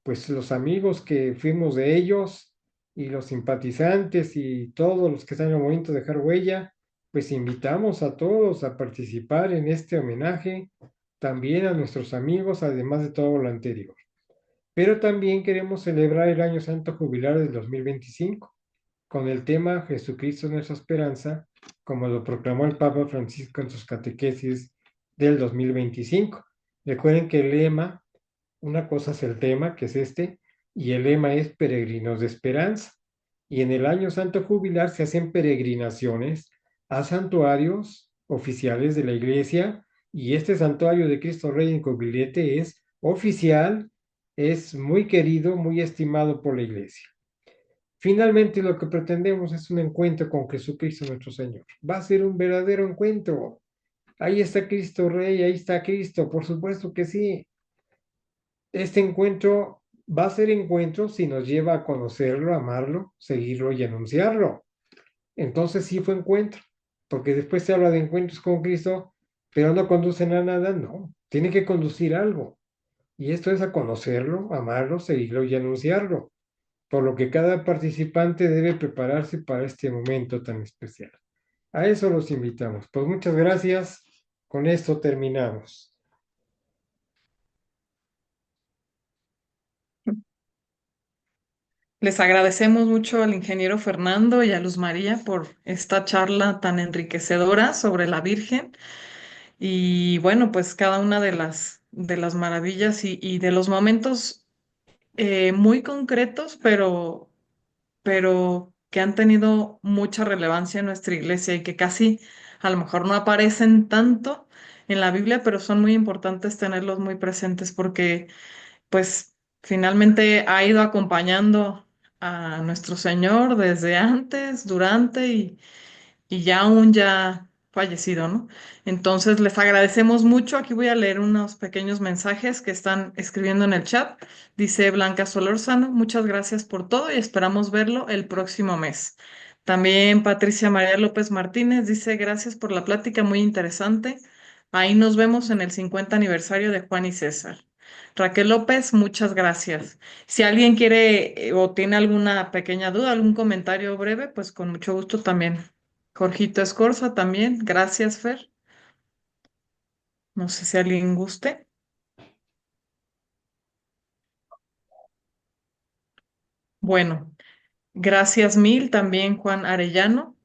pues los amigos que fuimos de ellos y los simpatizantes y todos los que están en el momento de dejar huella, pues invitamos a todos a participar en este homenaje, también a nuestros amigos, además de todo lo anterior. Pero también queremos celebrar el Año Santo Jubilar del 2025 con el tema Jesucristo nuestra esperanza, como lo proclamó el Papa Francisco en sus catequesis del 2025. Recuerden que el lema, una cosa es el tema, que es este, y el lema es Peregrinos de Esperanza. Y en el Año Santo Jubilar se hacen peregrinaciones a santuarios oficiales de la Iglesia, y este santuario de Cristo Rey en Cubilete es oficial, es muy querido, muy estimado por la Iglesia. Finalmente, lo que pretendemos es un encuentro con Jesucristo nuestro Señor. Va a ser un verdadero encuentro. Ahí está Cristo Rey, ahí está Cristo, por supuesto que sí. Este encuentro va a ser encuentro si nos lleva a conocerlo, amarlo, seguirlo y anunciarlo. Entonces sí fue encuentro, porque después se habla de encuentros con Cristo, pero no conducen a nada, no. Tiene que conducir algo. Y esto es a conocerlo, amarlo, seguirlo y anunciarlo, por lo que cada participante debe prepararse para este momento tan especial. A eso los invitamos. Pues muchas gracias. Con esto terminamos. Les agradecemos mucho al ingeniero Fernando y a Luz María por esta charla tan enriquecedora sobre la Virgen y bueno, pues cada una de las maravillas y de los momentos muy concretos, pero que han tenido mucha relevancia en nuestra iglesia y que casi a lo mejor no aparecen tanto en la Biblia, pero son muy importantes tenerlos muy presentes porque pues finalmente ha ido acompañando a nuestro Señor desde antes, durante y ya aún ya fallecido, ¿no? Entonces les agradecemos mucho. Aquí voy a leer unos pequeños mensajes que están escribiendo en el chat. Dice Blanca Solórzano, muchas gracias por todo y esperamos verlo el próximo mes. También Patricia María López Martínez dice, gracias por la plática, muy interesante. Ahí nos vemos en el 50 aniversario de Juan y César. Raquel López, muchas gracias. Si alguien quiere o tiene alguna pequeña duda, algún comentario breve, pues con mucho gusto también. Jorgito Escorza también, gracias, Fer. No sé si alguien guste. Bueno, gracias mil también, Juan Arellano.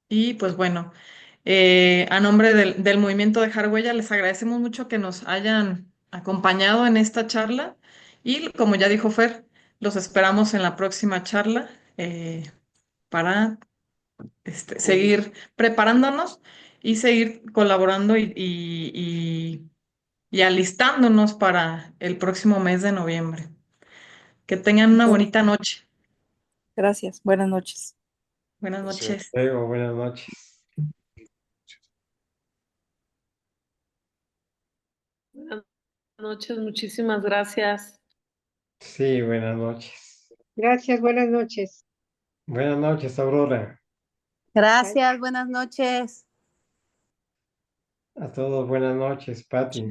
Y pues bueno, a nombre del movimiento de Huella, les agradecemos mucho que nos hayan acompañado en esta charla. Y como ya dijo Fer, los esperamos en la próxima charla para seguir preparándonos y seguir colaborando y alistándonos para el próximo mes de noviembre. Que tengan una bonita noche. Gracias. Buenas noches. Buenas Gracias. noches. Luego, buenas noches. Buenas noches, muchísimas gracias. Sí, buenas noches. Gracias, buenas noches. Buenas noches, Aurora. Gracias. Buenas noches. A todos, buenas noches, Pati.